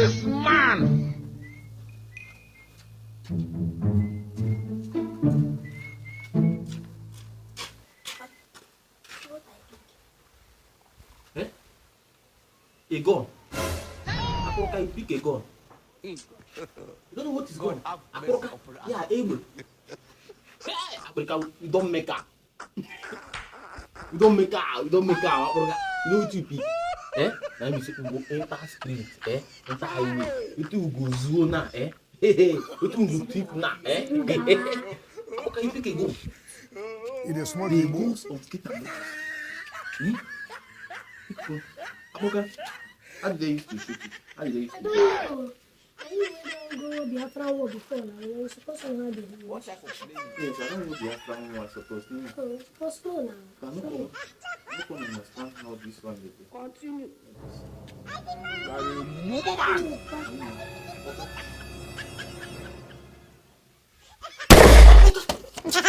this man. A gun. Akoroka, you pick a gun. You don't know what is gun. Akoroka, yeah, able. Hey, Akoroka, you don't make her. You don't make her. You don't make her. Akoroka, you know what you pick? Now you say, you go enter street, enter highway. You think you go zone now, Hey, you think you go tip now, Akoroka, you pick a gun. It is smart The people. rules of skate and Akoroka, how did they used to shoot it? How did they used I to don't shoot it? know. I didn't even go Biafra war before now. We're supposed to know the What type of plane? Yes, I don't know the Afghan one supposed to. So we're supposed to know now. But no one understand how this one is. Continue. So,